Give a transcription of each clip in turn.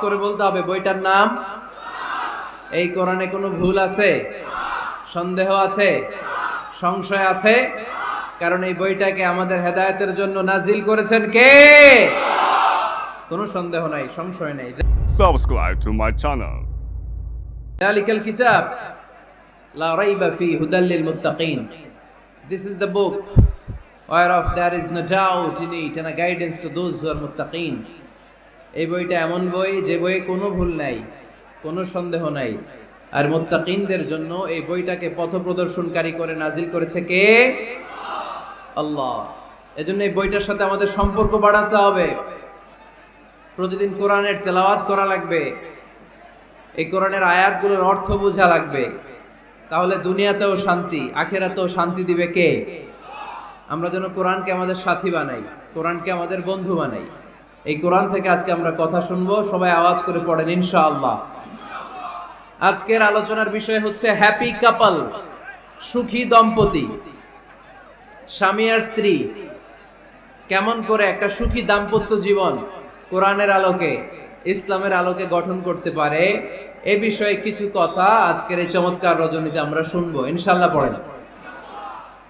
করে বলতে হবে বইটার নাম। এই কোরআনে কোনো ভুল আছে, সন্দেহ আছে, সংশয় আছে? কারণ এই বইটাকে আমাদের হেদায়েতের জন্য নাজিল করেছেন কে? কোনো সন্দেহ নাই, সংশয় নাই। Subscribe to my channel. যালিকাল কিতাব লা রাইবা ফি হুদাল লিল মুত্তাকিন। This is the book whereof there is no doubt in it and a guidance to those who are muttaqin. এই বইটা এমন বই যে বইয়ে কোনো ভুল নাই, কোনো সন্দেহ নাই। আর মুত্তাকিনদের জন্য এই বইটাকে পথপ্রদর্শনকারী করে নাজিল করেছে কে? আল্লাহ। এজন্য এই বইটার সাথে আমাদের সম্পর্ক বাড়াতে হবে। প্রতিদিন কোরআনের তেলাওয়াত করা লাগবে, এই কোরআনের আয়াতগুলোর অর্থ বোঝা লাগবে। তাহলে দুনিয়াতেও শান্তি, আখিরাতেও শান্তি দিবে কে? আমরা যেন কোরআনকে আমাদের সাথী বানাই, কোরআনকে আমাদের বন্ধু বানাই। এই কোরআন থেকে আজকে আমরা কথা শুনবো, সবাই আওয়াজ করে পড়েন ইনশাআল্লাহ। আজকের আলোচনার বিষয় হচ্ছে হ্যাপি কাপল, সুখী দম্পতি। স্বামী আর স্ত্রী কেমন করে একটা সুখী দাম্পত্য জীবন কোরআনের আলোকে, ইসলামের আলোকে গঠন করতে পারে, এ বিষয়ে কিছু কথা আজকের এই চমৎকার রজনীতে আমরা শুনবো ইনশাআল্লাহ। পড়েন।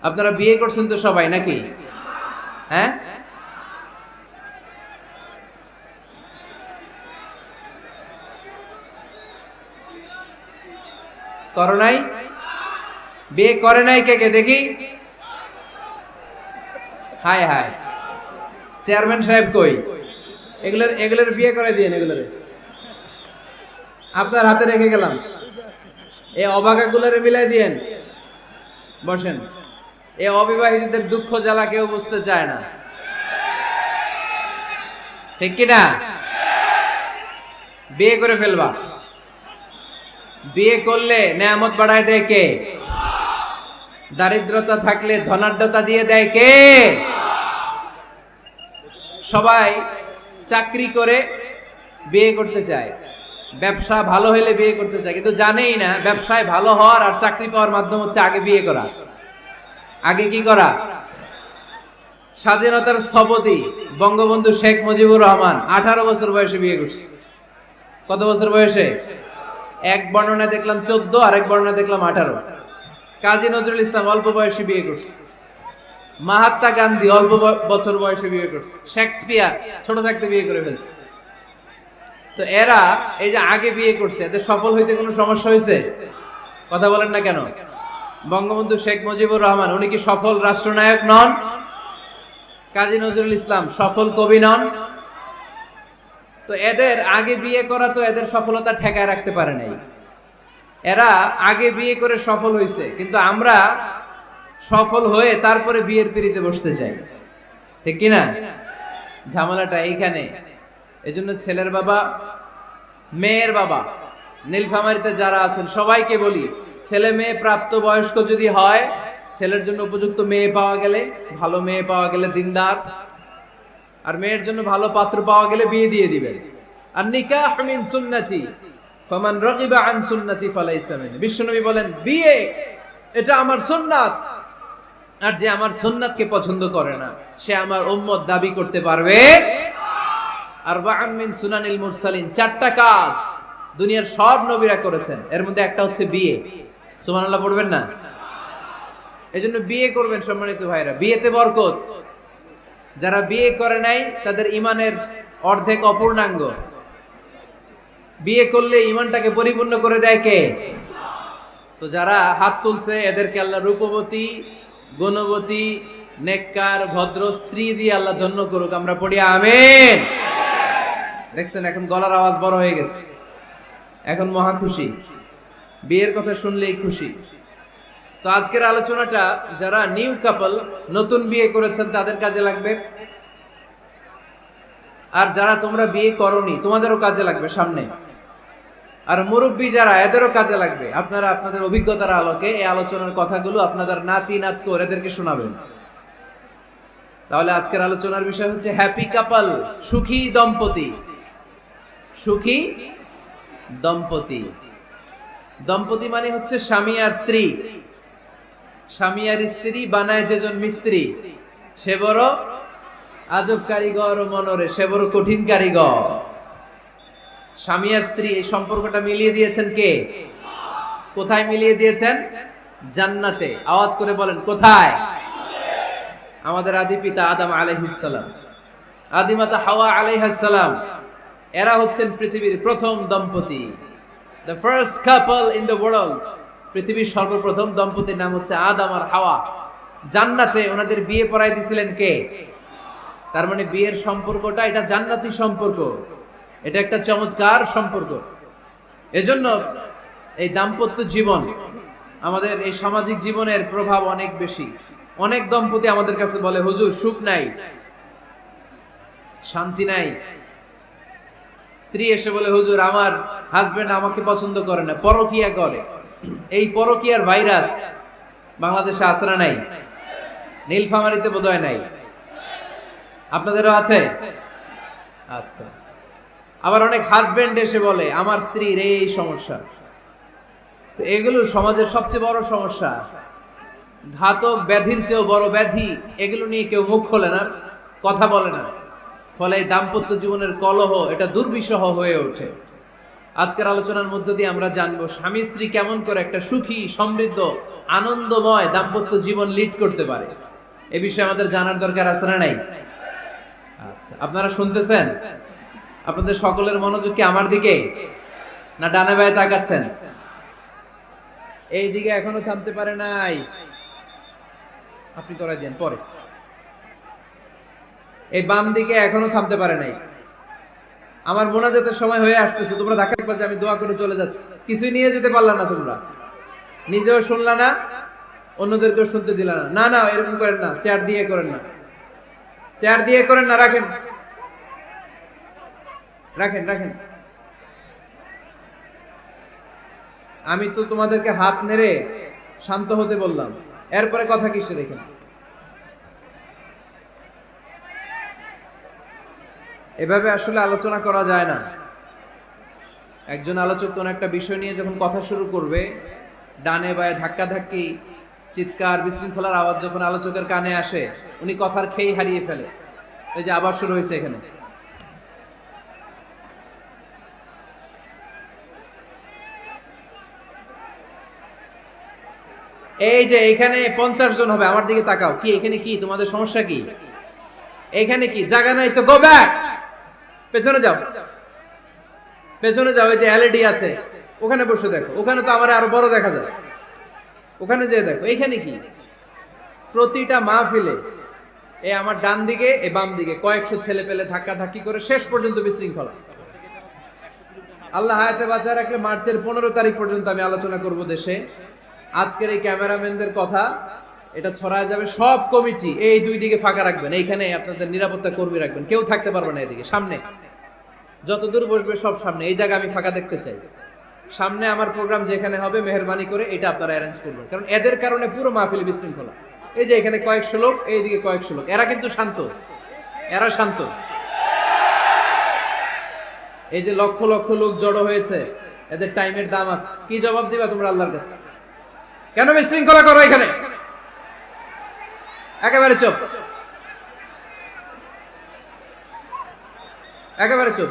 আপনারা বিয়ে করছেন তো সবাই নাকি? হ্যাঁ, করো নাই? বিয়ে করে নাই কে কে দেখি? হায় হায়, চেয়ারম্যান সাহেব কই? এগুলোর বিয়ে করে দিয়েন, এগুলোর আপনার হাতে রেখে গেলাম। এই অবাকাগুলোরে মিলাই দিয়েন। বসেন। এই অবিবাহিতদের দুঃখ জ্বালা কেউ বুঝতে চায় না, ঠিক কিনা? বিয়ে করে ফেলবা। বিয়ে করলে নেয়ামত বাড়ায় দেয় কে? দারিদ্রতা থাকলে ধনাঢ্যতা দিয়ে দেয় কে? সবাই চাকরি করে বিয়ে করতে চায়, ব্যবসা ভালো হলে বিয়ে করতে চায়, কিন্তু জানেই না ব্যবসায় ভালো হওয়ার আর চাকরি পাওয়ার মাধ্যম হচ্ছে আগে বিয়ে করা। আগে কি করা? স্বাধীনতার স্থপতি বঙ্গবন্ধু শেখ মুজিবুর রহমান 18 বছর বয়সে বিয়ে করছে। কত বছর বয়সে? এক বর্ণনা দেখলাম 14, আর এক বর্ণনা দেখলাম 18। কাজী নজরুল ইসলাম অল্প বয়সে বিয়ে করছে। মহাত্মা গান্ধী অল্প বছর বয়সে বিয়ে করছে। শেক্সপিয়ার ছোট থাকতে বিয়ে করে ফেলছে। তো এরা এই যে আগে বিয়ে করছে, এদের সফল হইতে কোনো সমস্যা হয়েছে? কথা বলেন না কেন? বঙ্গবন্ধু শেখ মুজিবুর রহমান উনি কি সফল রাষ্ট্রনায়ক নন? কাজী নজরুল ইসলাম সফল কবি নন? তো এদের আগে বিয়ে করা তো এদের সফলতা ঠেকায় রাখতে পারে নাই। এরা আগে বিয়ে করে সফল হয়েছে, কিন্তু আমরা সফল হয়ে তারপরে বিয়ের পিড়িতে বসতে চাই, ঠিক কিনা? ঝামেলাটা এইখানে। এজন্য ছেলের বাবা, মেয়ের বাবা, নীলফামারীতে যারা আছেন সবাইকে বলি, ছেলে মেয়ে প্রাপ্ত বয়স্ক যদি হয়, ছেলের জন্য উপযুক্ত মেয়ে পাওয়া গেলে, ভালো মেয়ে পাওয়া গেলে দিনদার, আর মেয়ের জন্য ভালো পাত্র পাওয়া গেলে বিয়ে দিয়ে দিবেন। আর নিকাহ মিন সুন্নতি ফামান রাগিবা আন সুন্নতি ফালাইসা মিননি। বিশ্বনবী বলেন বিয়ে এটা আমার সুন্নাত, আর যে আমার সুন্নাতকে পছন্দ করে না সে আমার উম্মত দাবি করতে পারবে। আরবাআন মিন সুনানিল মুরসালিন, 4টা কাজ দুনিয়ার সব নবীরা করেছেন, এর মধ্যে একটা হচ্ছে বিয়ে। সুবহানাল্লাহ পড়বেন না? এজন্য বিয়ে করবেন সম্মানিত ভাইরা, বিয়েতে বরকত। যারা বিয়ে করে নাই তাদের ঈমানের অর্ধেক অপূর্ণাঙ্গ। বিয়ে করলে ঈমানটাকে পরিপূর্ণ করে দেয় কে? তো যারা হাত তুলছে এদেরকে আল্লাহ রূপবতী, গুণবতী, নেককার, ভদ্র স্ত্রী দিয়ে আল্লাহ ধন্য করুক। আমরা পড়ি আমিন। দেখছেন এখন গলার আওয়াজ বড় হয়ে গেছে, এখন মহা খুশি, বিয়ের কথা শুনলেই খুশি। তো আজকের আলোচনাটা যারা নিউ কাপল, নতুন বিয়ে করেছেন তাদের কাজে লাগবে, আর যারা তোমরা বিয়ে করোনি তোমাদেরও কাজে লাগবে সামনে, আর মুরব্বী যারা এদেরও কাজে লাগবে। আপনারা আপনাদের অভিজ্ঞতার আলোকে এই আলোচনার কথাগুলো আপনাদের নাতি নাতকো এদেরকে শোনাবেন। তাহলে আজকের আলোচনার বিষয় হচ্ছে হ্যাপি কাপল, সুখী দম্পতি। সুখী দম্পতি, দম্পতি মানে হচ্ছে স্বামী আর স্ত্রী। স্বামী আর স্ত্রী বানায় যেজন মিস্ত্রি, সে বড় আজব কারিগর ও মনরে, সে বড় কঠিন কারিগর। স্বামী আর স্ত্রী এই সম্পর্কটা মিলিয়ে দিয়েছেন কে? কোথায় মিলিয়ে দিয়েছেন? জান্নাতে। আওয়াজ করে বলেন কোথায়? আমাদের আদি পিতা আদম আলাইহিস সালাম, আদিমাতা হাওয়া আলাইহিস সালাম, এরা হচ্ছেন পৃথিবীর প্রথম দম্পতি, the first couple in the world. পৃথিবীর সর্বপ্রথম দম্পতির নাম হচ্ছে আদম আর হাওয়া। জান্নাতে ওনাদের বিয়ে পড়াই দিছিলেন কে? তার মানে বিয়ের সম্পর্কটা এটা জান্নাতি সম্পর্ক, এটা একটা চমৎকার সম্পর্ক। এজন্য এই দাম্পত্য জীবন আমাদের এই সামাজিক জীবনের প্রভাব অনেক বেশি। অনেক দম্পতি আমাদের কাছে বলে, হুজুর সুখ নাই, শান্তি নাই। স্ত্রী এসে বলে, হুজুর আমার হাজবেন্ড আমাকে পছন্দ করে না, পরকিয়া করে। এই পরকিয়ার ভাইরাস বাংলাদেশে আছে না নাই? নীলফামারীতে বোধহয় নাই, আপনাদেরও আছে? আচ্ছা। আবার অনেক হাজবেন্ড এসে বলে আমার স্ত্রীর এই সমস্যা। তো এগুলো সমাজের সবচেয়ে বড় সমস্যা, ঘাতক ব্যাধির চেয়েও বড় ব্যাধি। এগুলো নিয়ে কেউ মুখ খোলে না, কথা বলে না। ফলে দাম্পত্য জীবনের কলহ এটা দুর্বিষহ হয়ে ওঠে। আজকের আলোচনার মধ্য দিয়ে আমরা জানবো স্বামী স্ত্রী কেমন করে একটা সুখী, সমৃদ্ধ, আনন্দময় দাম্পত্য জীবন লিড করতে পারে। এ বিষয়ে আমাদের জানার দরকার আছে না নাই? আচ্ছা, আপনারা শুনতেছেন? আপনাদের সকলের মনোযোগ কি আমার দিকে, না ডানে বায়ে তাকাচ্ছেন? এই দিকে এখনো থামতে পারে নাই, আপনি করাই দেন পরে। এই বাম দিকে এখনো থামতে পারে নাই। আমার মোনাজাতের সময় হয়ে আসতেছে, তোমরা ধাক্কা পাচ্ছে, আমি দোয়া করে চলে যাচ্ছি। কিছুই নিয়ে যেতে পারলা না, তোমরা নিজেও শুনলা না, অন্যদেরকেও শুনতে দিলা না। না না, এরকম করেন না, চেয়ার দিয়ে করেন না, চেয়ার দিয়ে করেন না, রাখেন রাখেন রাখেন। আমি তো তোমাদেরকে হাত নেড়ে শান্ত হতে বললাম, এরপরে কথা কিসে দেখেন। এভাবে আসলে আলোচনা করা যায় না। একজন আলোচক কোন একটা বিষয় নিয়ে যখন কথা শুরু করবে, ডানে বায়ে ধাক্কাধাক্কি, চিৎকার, বিশৃঙ্খলার আওয়াজ যখন আলোচকের কানে আসে, উনি কথার খেই হারিয়ে ফেলে। এই যে আবার শুরু হয়েছে এখানে। এই যে এখানে 50 জন হবে, আমার দিকে তাকাও। কি এখানে কি তোমাদের সমস্যা কি? এখানে কি জায়গা নাই? তো গো ব্যাক, পেছনে যাও, পেছনে যাও। এই যে এলইডি আছে ওখানে বসে দেখো, ওখানে তো আমার আরো বড় দেখা যায়, ওখানে যেয়ে দেখো। এইখানে কি? প্রতিটা মাহফিলে এই আমার ডান দিকে এই বাম দিকে কয়েকশো ছেলে পেলে ধাক্কা ধাক্কি করে শেষ পর্যন্ত বিশৃঙ্খলা। আল্লাহ হায়াতে বাঁচায় রাখলে মার্চের 15 তারিখ পর্যন্ত আমি আলোচনা করব দেশে। আজকের এই ক্যামেরাম্যানদের কথা এটা ছড়ায় যাবে। সব কমিটি এই দুই দিকে ফাঁকা রাখবেন, এইখানে আপনাদের নিরাপত্তা কর্মী রাখবেন, কেউ থাকতে পারবে না এদিকে। সামনে যতদূর বসবে সব সামনে, এই জায়গা আমি ফাঁকা দেখতে চাই। সামনে আমার প্রোগ্রাম যেখানে হবে মেহেরবানি করে এটা আপনারা অ্যারেঞ্জ করবেন, কারণ এদের কারণে পুরো মাহফিল বিশৃঙ্খলা। এই যে এখানে কয়েকশো লোক, এইদিকে কয়েকশো লোক, এরা কিন্তু শান্ত, এরা শান্ত। এই যে লক্ষ লক্ষ লোক জড়ো হয়েছে, এদের টাইমের দাম আছে। কি জবাব দিবা তোমরা আল্লাহর কাছে? কেন বিশৃঙ্খলা করো এখানে? একেবারে চুপ, একেবারে চুপ।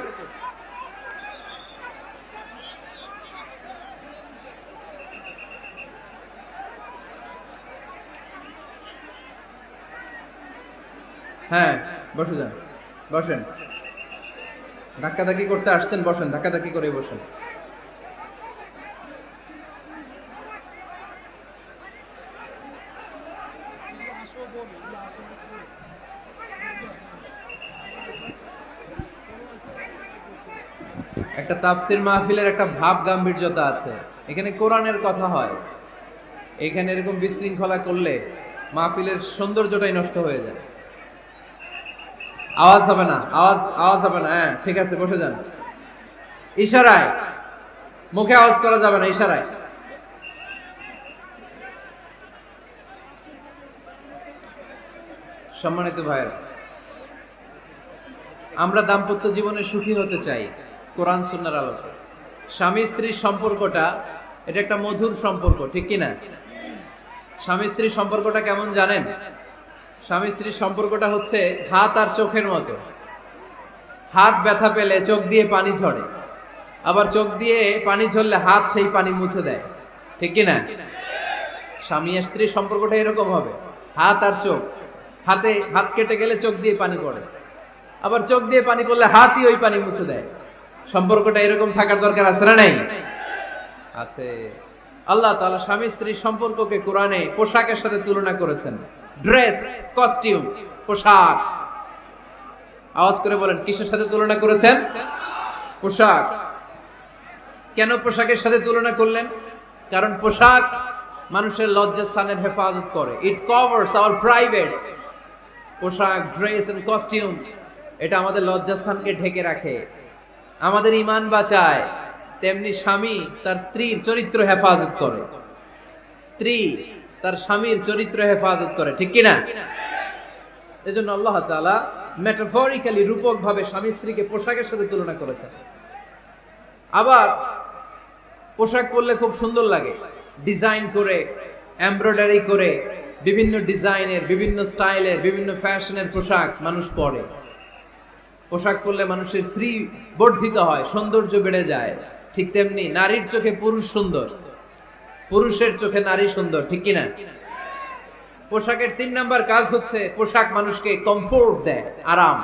হ্যাঁ বসে যান, বসেন। ধাক্কাধাক্কি করতে আসছেন, বসেন, ধাক্কাধাক্কি করে বসেন। একটা তাফসির মাহফিলের একটা ভাব গাম্ভীর্যতা আছে, এখানে কোরআনের কথা হয়। এখানে এরকম বিশৃঙ্খলা করলে মাহফিলের সৌন্দর্যটাই নষ্ট হয়ে যায়। আওয়াজ হবে না, আওয়াজ হবে না। হ্যাঁ ঠিক আছে, বসে যান। ইশারায়, মুখে আওয়াজ করা যাবে না, ইশারায়। সম্মানিত ভাইয়েরা, আমরা দাম্পত্য জীবনে সুখী হতে চাই কোরআন সুন্নাহর আলোকে। স্বামী স্ত্রীর সম্পর্কটা এটা একটা মধুর সম্পর্ক, ঠিক কিনা? স্বামী স্ত্রীর সম্পর্কটা কেমন জানেন? স্বামী স্ত্রীর সম্পর্কটা হচ্ছে হাত আর চোখের মতো। হাত ব্যথা পেলে চোখ দিয়ে পানি ঝরে, আবার চোখ দিয়ে পানি ঝরলে হাত সেই পানি মুছে দেয়, ঠিক কি না? স্বামী আর স্ত্রীর সম্পর্কটা এরকম হবে, হাত আর চোখ। হাত কেটে গেলে চোখ দিয়ে পানি পড়ে, আবার চোখ দিয়ে পানি পড়লে হাতই ওই পানি মুছে দেয়। সম্পর্কটা এরকম থাকার দরকার আছে না নাই? আছে। আল্লাহ তাআলা স্বামী স্ত্রীর সম্পর্ককে কোরআনে পোশাকের সাথে তুলনা করেছেন। ড্রেস, কস্টিউম, পোশাক। আওয়াজ করে বলেন, কিসের সাথে তুলনা করেছেন? পোশাক। কেন পোশাকের সাথে তুলনা করলেন? কারণ পোশাক মানুষের লজ্জাস্থানের হেফাজত করে। ইট কভারস আওয়ার প্রাইভেটস। পোশাক, ড্রেস এন্ড কস্টিউম এটা আমাদের লজ্জাস্থানকে ঢেকে রাখে, আমাদের ঈমান বাঁচায়। তেমনি স্বামী তার স্ত্রীর চরিত্র হেফাজত করে, স্ত্রী তার স্বামীর চরিত্র হেফাজত করে, ঠিক কি না? এজন্য আল্লাহ তাআলা মেটাফরিক্যালি, রূপকভাবে স্বামী স্ত্রীকে পোশাকের সাথে তুলনা করেছেন। আবার পোশাক পরলে খুব সুন্দর লাগে, ডিজাইন করে, এমব্রয়ডারি করে, বিভিন্ন ডিজাইনের, বিভিন্ন স্টাইলের, বিভিন্ন ফ্যাশনের পোশাক মানুষ পরে। পোশাক পরলে মানুষের শ্রী বর্ধিত হয়, সৌন্দর্য বেড়ে যায়। ঠিক তেমনি নারীর চোখে পুরুষ সুন্দর, পুরুষের চোখে নারী সুন্দর, ঠিক কি না? পোশাকের 3 নাম্বার কাজ হচ্ছে পোশাক মানুষকে কমফোর্ট দেয়, আরাম।